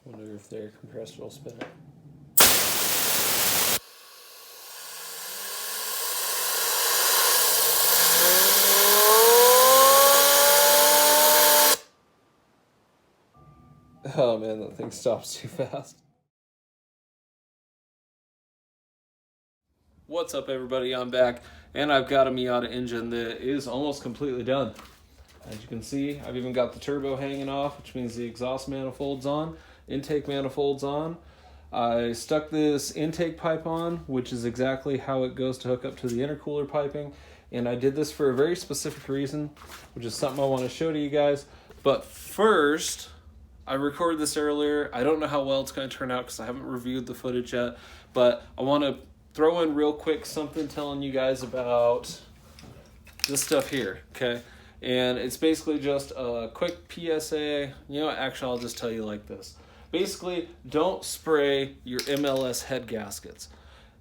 Wonder if their compressor will spin it. Oh man, that thing stops too fast. What's up everybody, I'm back, and I've got a Miata engine that is almost completely done. As you can see, I've even got the turbo hanging off, which means the exhaust manifold's on, intake manifold's on. I stuck this intake pipe on, which is exactly how it goes to hook up to the intercooler piping, and I did this for a very specific reason, which is something I want to show to you guys. But first, I recorded this earlier. I don't know how well it's going to turn out because I haven't reviewed the footage yet, but I want to throw in real quick something telling you guys about this stuff here, okay? And it's basically just a quick PSA. You know what, actually I'll just tell you like this. Basically, don't spray your MLS head gaskets.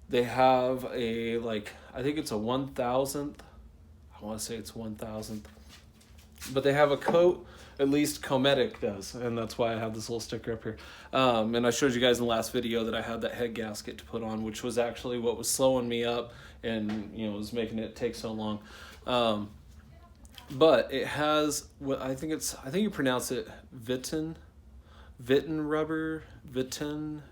They have a, I think it's a 1,000th. I want to say it's 1,000th. But they have a coat, at least Cometic does, and that's why I have this little sticker up here. And I showed you guys in the last video that I had that head gasket to put on, which was actually what was slowing me up and was making it take so long. But it has what I think you pronounce it Vitten rubber, Vitten,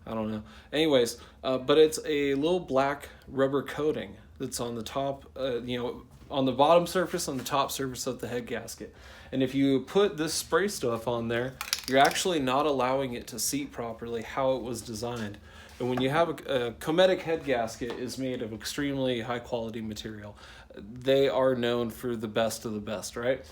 I don't know. Anyways, but it's a little black rubber coating that's on the top, on the bottom surface, on the top surface of the head gasket. And if you put this spray stuff on there, you're actually not allowing it to seat properly how it was designed. And when you have a Cometic head gasket is made of extremely high quality material. They are known for the best of the best, right?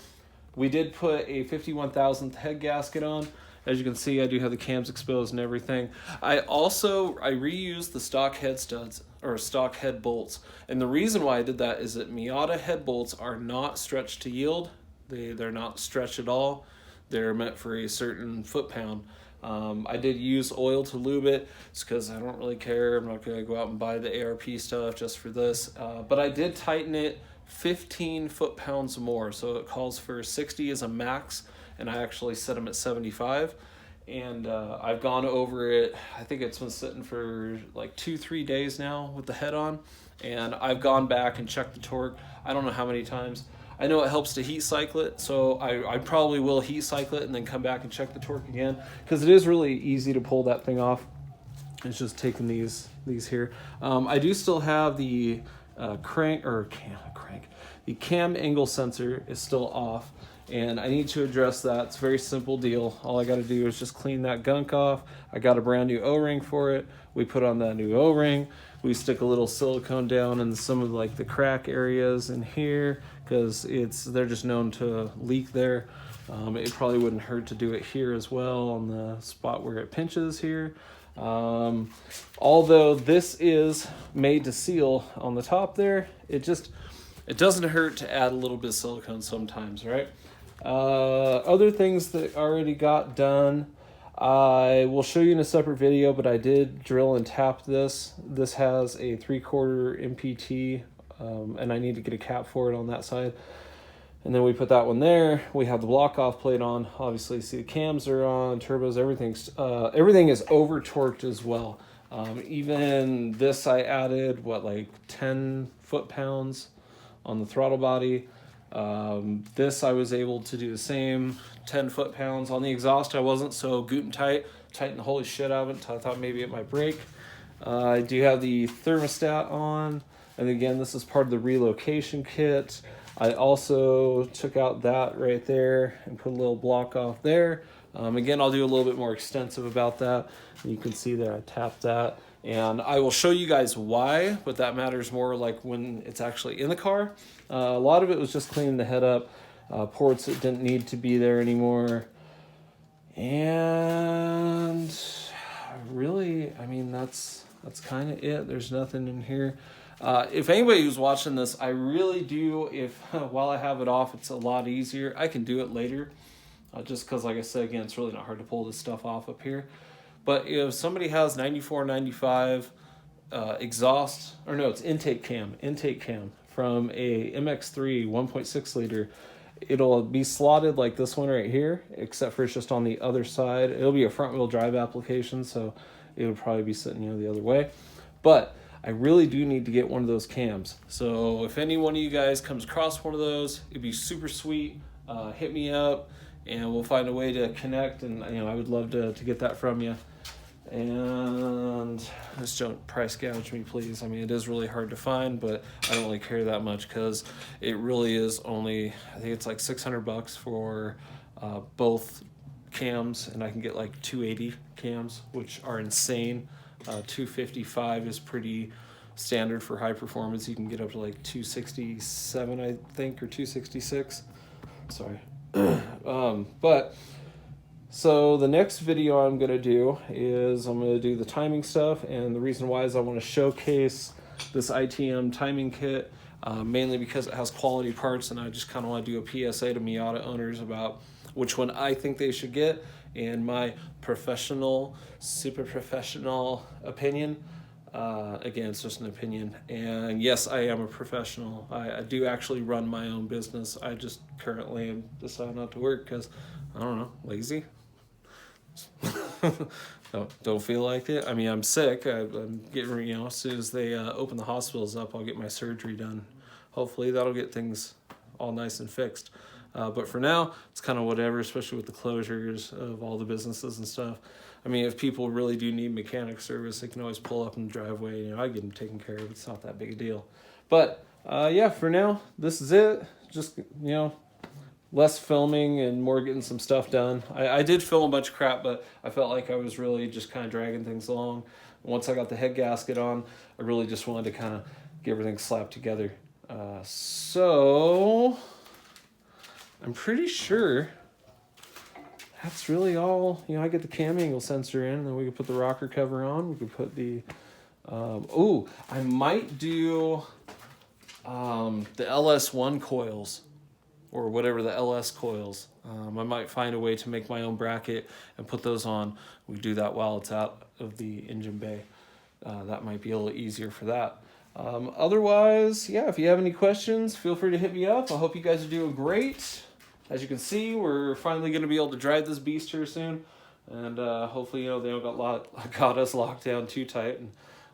We did put a 51,000th head gasket on. As you can see, I do have the cams exposed and everything. I reused the stock head studs or stock head bolts. And the reason why I did that is that Miata head bolts are not stretched to yield. They're not stretched at all. They're meant for a certain foot-pound. I did use oil to lube it. It's because I don't really care. I'm not going to go out and buy the ARP stuff just for this. But I did tighten it 15 foot-pounds more. So it calls for 60 as a max, and I actually set them at 75. And I've gone over it. I think it's been sitting for like 2-3 days now with the head on. And I've gone back and checked the torque. I don't know how many times. I know it helps to heat cycle it, so I probably will heat cycle it and then come back and check the torque again, because it is really easy to pull that thing off. It's just taking these here. I do still have the the cam angle sensor is still off, and I need to address that. It's a very simple deal. All I got to do is just clean that gunk off. I got a brand new O-ring for it. We put on that new O-ring. We stick a little silicone down in some of the crack areas in here, because they're just known to leak there. It probably wouldn't hurt to do it here as well on the spot where it pinches here. Although this is made to seal on the top there, it doesn't hurt to add a little bit of silicone sometimes, right? Other things that already got done, I will show you in a separate video, but I did drill and tap this. This has a 3/4 MPT, and I need to get a cap for it on that side. And then we put that one there. We have the block off plate on. Obviously, see the cams are on, turbos, everything is over torqued as well. Even this, I added 10 foot-pounds on the throttle body. This I was able to do the same, 10 foot-pounds. On the exhaust I wasn't so goot and tighten the holy shit out of it until I thought maybe it might break. I do have the thermostat on, and again this is part of the relocation kit. I also took out that right there and put a little block off there. Again, I'll do a little bit more extensive about that. And you can see there I tapped that, and I will show you guys why, but that matters more when it's actually in the car. A lot of it was just cleaning the head up, ports that didn't need to be there anymore. And really, that's kind of it. There's nothing in here. If anybody who's watching this, I really do, while I have it off, it's a lot easier. I can do it later, just because, like I said, again, it's really not hard to pull this stuff off up here. But if somebody has 94, 95 exhaust, or no, it's intake cam from a MX-3 1.6 liter, it'll be slotted like this one right here, except for it's just on the other side. It'll be a front wheel drive application, so it would probably be sitting, you know, the other way. But I really do need to get one of those cams. So if any one of you guys comes across one of those, it'd be super sweet. Hit me up and we'll find a way to connect, and you know, I would love to get that from you. And just don't price gouge me, please. I mean, it is really hard to find, but I don't really care that much because it really is only, I think it's like $600 for both cams, and I can get like 280 cams, which are insane. 255 is pretty standard for high performance. You can get up to like 267, I think, or 266. Sorry. But so the next video I'm going to do is I'm going to do the timing stuff, and the reason why is I want to showcase this ITM timing kit, mainly because it has quality parts, and I just kind of want to do a PSA to Miata owners about which one I think they should get, in my professional, super professional opinion. Again, it's just an opinion, and yes, I am a professional. I do actually run my own business. I just currently am deciding not to work because, I don't know, lazy. don't feel like it. I mean, I'm sick. I'm getting, you know, as soon as they open the hospitals up, I'll get my surgery done. Hopefully that'll get things all nice and fixed. But for now, it's kind of whatever, especially with the closures of all the businesses and stuff. I mean, if people really do need mechanic service, they can always pull up in the driveway. You know, I get them taken care of. It's not that big a deal. But yeah, for now, this is it. Just, you know, less filming and more getting some stuff done. I did film a bunch of crap, but I felt like I was really just kind of dragging things along. Once I got the head gasket on, I really just wanted to kind of get everything slapped together. So I'm pretty sure that's really all. You know, I get the cam angle sensor in, and then we can put the rocker cover on. We can put the, I might do the LS1 coils, or whatever, the LS coils. I might find a way to make my own bracket and put those on. We do that while it's out of the engine bay. That might be a little easier for that. Otherwise, yeah, if you have any questions, feel free to hit me up. I hope you guys are doing great. As you can see, we're finally going to be able to drive this beast here soon. And hopefully, you know, they don't got us locked down too tight, and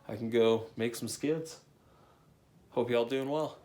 I can go make some skids. Hope y'all doing well.